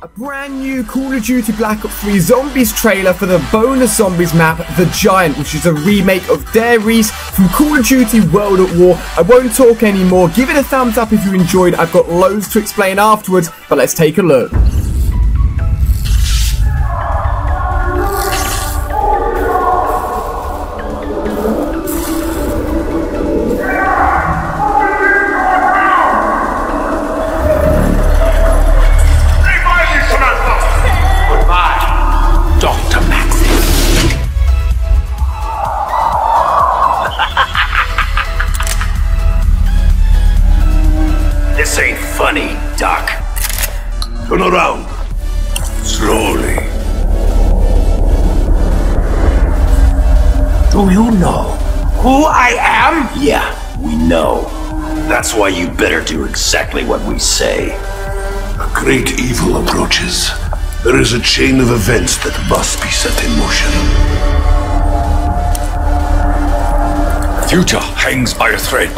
A brand new Call of Duty Black Ops 3 Zombies trailer for the bonus Zombies map, The Giant, which is a remake of Der Riese from Call of Duty World at War. I won't talk anymore. Give it a thumbs up if you enjoyed. I've got loads to explain afterwards, but let's take a look. This ain't funny, Doc. Turn around. Slowly. Do you know who I am? Yeah, we know. That's why you better do exactly what we say. A great evil approaches. There is a chain of events that must be set in motion. The future hangs by a thread.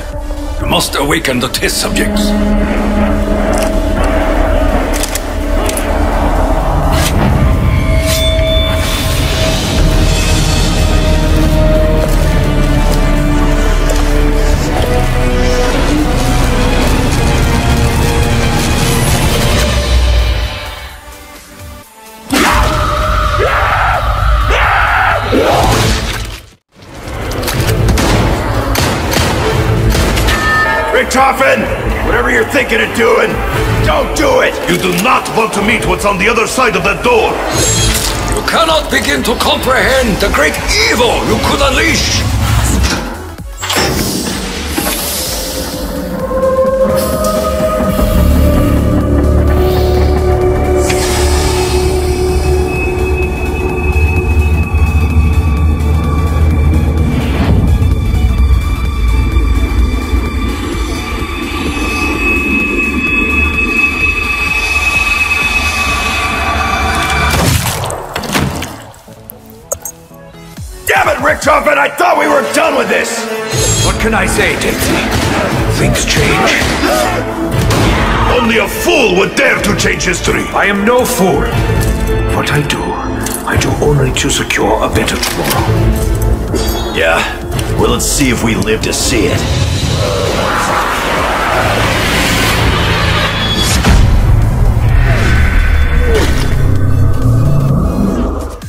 You must awaken the test subjects. Richtofen! Whatever you're thinking of doing, don't do it! You do not want to meet what's on the other side of that door! You cannot begin to comprehend the great evil you could unleash! Damn it, Richtofen! I thought we were done with this! What can I say, Dixie? Things change. Only a fool would dare to change history! I am no fool. What I do only to secure a better tomorrow. Yeah, well, let's see if we live to see it.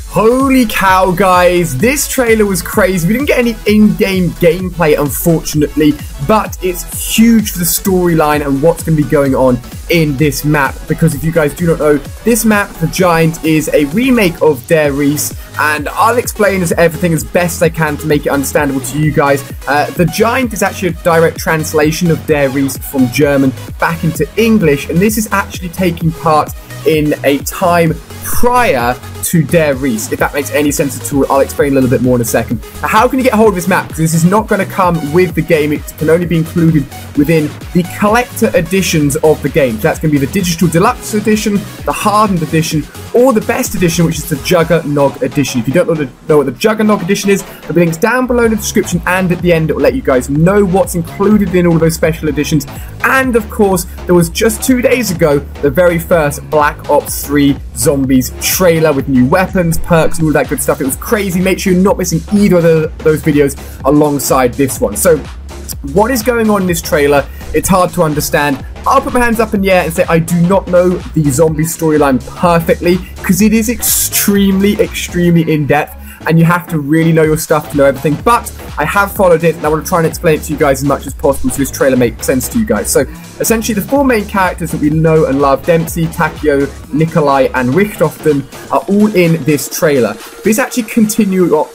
Holy cow, guys, this trailer was crazy. We didn't get any in-game gameplay, unfortunately, but it's huge for the storyline and what's going to be going on in this map, because if you guys do not know, this map, The Giant, is a remake of Der Riese, and I'll explain everything as best I can to make it understandable to you guys. The Giant is actually a direct translation of Der Riese from German back into English, and this is actually taking part in a time prior to Der Riese, if that makes any sense at all. I'll explain a little bit more in a second. Now, how can you get hold of this map? Because this is not going to come with the game. It can only be included within the collector editions of the game. So that's going to be the Digital Deluxe Edition, the Hardened Edition, or the Best Edition, which is the Juggernog Edition. If you don't know what the Juggernog Edition is, there'll be links down below in the description, and at the end it will let you guys know what's included in all of those special editions. And of course, there was just 2 days ago the very first Black Ops 3 Zombies trailer with new weapons, perks, and all that good stuff. It was crazy. Make sure you're not missing either of those videos alongside this one. So, what is going on in this trailer? It's hard to understand. I'll put my hands up in the air and say I do not know the zombie storyline perfectly, because it is extremely in-depth, and you have to really know your stuff to know everything, but I have followed it, and I want to try and explain it to you guys as much as possible so this trailer makes sense to you guys. So, essentially, the four main characters that we know and love, Dempsey, Takeo, Nikolai, and Richtofen, are all in this trailer. This actually continues on,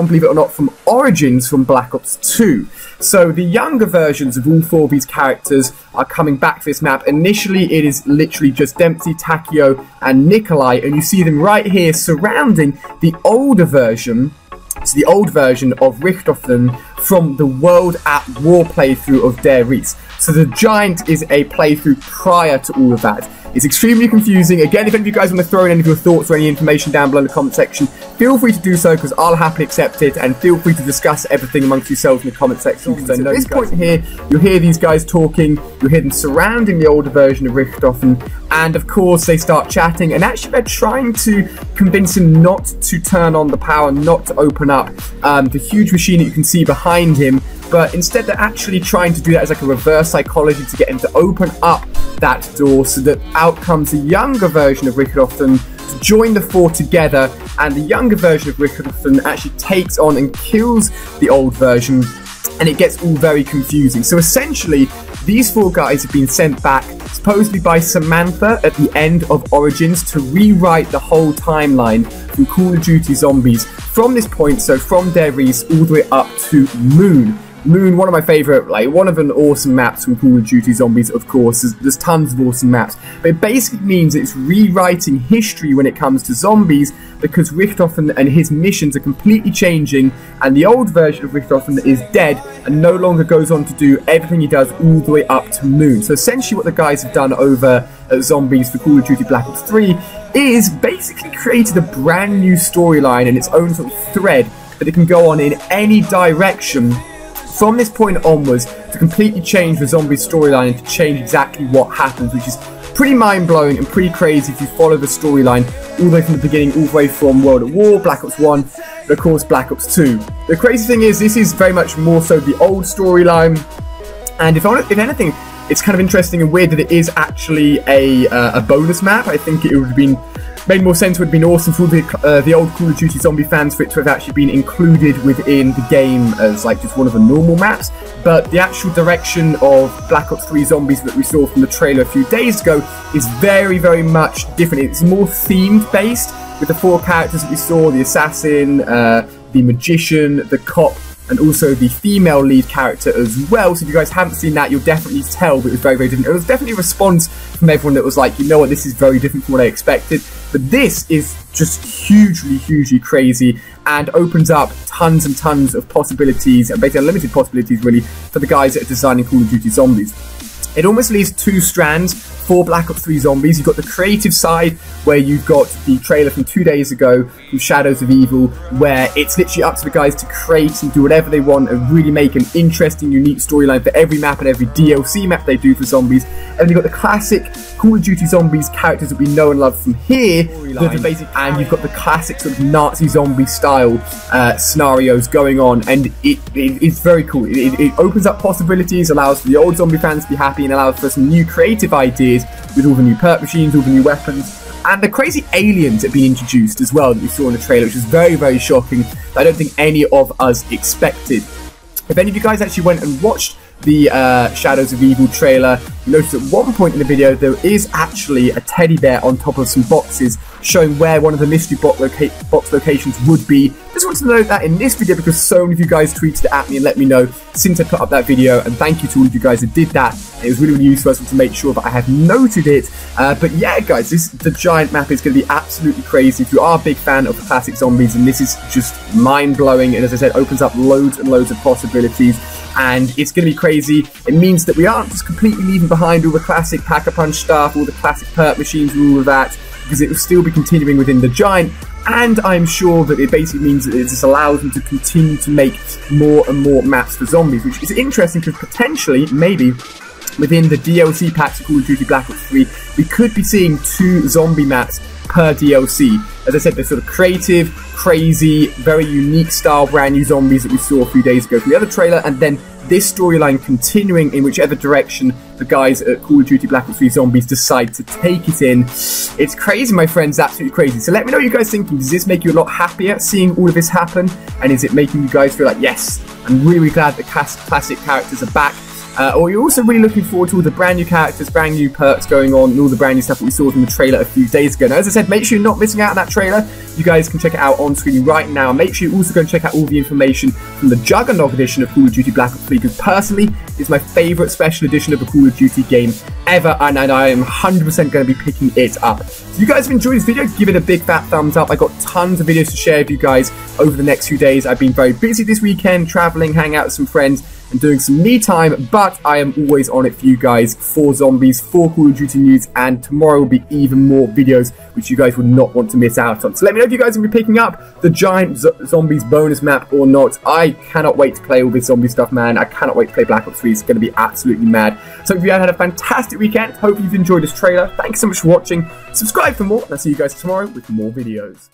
believe it or not, from Origins from Black Ops 2. So, the younger versions of all four of these characters are coming back to this map. Initially, it is literally just Dempsey, Takeo, and Nikolai, and you see them right here surrounding the older version. It's the old version of Richtofen from the World at War playthrough of Der Riese. So the Giant is a playthrough prior to all of that. It's extremely confusing. Again, if any of you guys want to throw in any of your thoughts or any information down below in the comment section, feel free to do so, because I'll happily accept it, and feel free to discuss everything amongst yourselves in the comment section, because I know at this point here, you'll hear these guys talking, you'll hear them surrounding the older version of Richthofen, and of course they start chatting, and actually they're trying to convince him not to turn on the power, not to open up the huge machine that you can see behind him, but instead they're actually trying to do that as like a reverse psychology to get him to open up that door, so that out comes a younger version of Richthofen to join the four together, and the younger version of Richthofen actually takes on and kills the old version, and it gets all very confusing. So essentially, these four guys have been sent back, supposedly by Samantha at the end of Origins, to rewrite the whole timeline from Call of Duty Zombies from this point, so from Der Riese all the way up to Moon. Moon, one of my favourite, like, one of an awesome maps from Call of Duty Zombies, of course. There's tons of awesome maps. But it basically means it's rewriting history when it comes to zombies, because Richthofen and his missions are completely changing, and the old version of Richthofen is dead and no longer goes on to do everything he does all the way up to Moon. So essentially what the guys have done over at Zombies for Call of Duty Black Ops 3 is basically created a brand new storyline and its own sort of thread that it can go on in any direction from this point onwards, to completely change the Zombies storyline and to change exactly what happens, which is pretty mind-blowing and pretty crazy if you follow the storyline all the way from the beginning, all the way from World at War, Black Ops 1, and of course Black Ops 2. The crazy thing is, this is very much more so the old storyline, and if anything, it's kind of interesting and weird that it is actually a bonus map. I think it would have been made more sense, would have been awesome for the old Call of Duty Zombie fans for it to have actually been included within the game as like just one of the normal maps, but the actual direction of Black Ops 3 Zombies that we saw from the trailer a few days ago is very, very much different. It's more themed based, with the four characters that we saw: the assassin, the magician, the cop, and also the female lead character as well. So if you guys haven't seen that, you'll definitely tell that it was very, very different. It was definitely a response from everyone that was like, you know what, this is very different from what I expected. But this is just hugely, hugely crazy, and opens up tons and tons of possibilities, and basically unlimited possibilities really, for the guys that are designing Call of Duty Zombies. It almost leaves two strands for Black Ops 3 Zombies. You've got the creative side, where you've got the trailer from 2 days ago from Shadows of Evil, where it's literally up to the guys to create and do whatever they want and really make an interesting, unique storyline for every map and every DLC map they do for Zombies. And then you've got the classic Call of Duty Zombies characters that we know and love from here, and you've got the classic sort of Nazi zombie style scenarios going on, and it's very cool. It opens up possibilities, allows for the old zombie fans to be happy, and allows for some new creative ideas with all the new perk machines, all the new weapons, and the crazy aliens that have been introduced as well that we saw in the trailer, which was very, very shocking. I don't think any of us expected. If any of you guys actually went and watched the Shadows of Evil trailer, you noticed at one point in the video there is actually a teddy bear on top of some boxes, showing where one of the mystery box locations would be. Just wanted to note that in this video because so many of you guys tweeted it at me and let me know since I put up that video, and thank you to all of you guys that did that. It was really, really useful to make sure that I have noted it. But yeah, guys, the giant map is going to be absolutely crazy. If you are a big fan of the classic Zombies, and this is just mind-blowing, and as I said, opens up loads and loads of possibilities, and it's going to be crazy. It means that we aren't just completely leaving behind all the classic Pack-a-Punch stuff, all the classic perk machines and all of that, because it will still be continuing within the giant. And I'm sure that it basically means that it just allows them to continue to make more and more maps for Zombies, which is interesting because potentially, maybe, within the DLC packs of Call of Duty Black Ops 3, we could be seeing 2 zombie maps per DLC. As I said, they're sort of creative, crazy, very unique style, brand new zombies that we saw a few days ago from the other trailer, and then this storyline continuing in whichever direction the guys at Call of Duty Black Ops 3 Zombies decide to take it in. It's crazy, my friends, absolutely crazy. So let me know what you guys thinking. Does this make you a lot happier seeing all of this happen? And is it making you guys feel like, yes, I'm really glad the classic characters are back? Or you're also really looking forward to all the brand new characters, brand new perks going on, and all the brand new stuff that we saw from the trailer a few days ago. Now, as I said, make sure you're not missing out on that trailer. You guys can check it out on screen right now. Make sure you also go and check out all the information from the Juggernog edition of Call of Duty Black Ops 3, because personally, it's my favourite special edition of a Call of Duty game ever, and I am 100% going to be picking it up. So if you guys have enjoyed this video, give it a big fat thumbs up. I got tons of videos to share with you guys over the next few days. I've been very busy this weekend, travelling, hanging out with some friends, and doing some me time, but I am always on it for you guys, for zombies, for Call of Duty news, and tomorrow will be even more videos which you guys would not want to miss out on. So let me know if you guys will be picking up the giant zombies bonus map or not. I cannot wait to play all this zombie stuff, man. I cannot wait to play Black Ops 3. It's going to be absolutely mad. So if you had a fantastic weekend, hopefully you've enjoyed this trailer. Thanks so much for watching. Subscribe for more, and I'll see you guys tomorrow with more videos.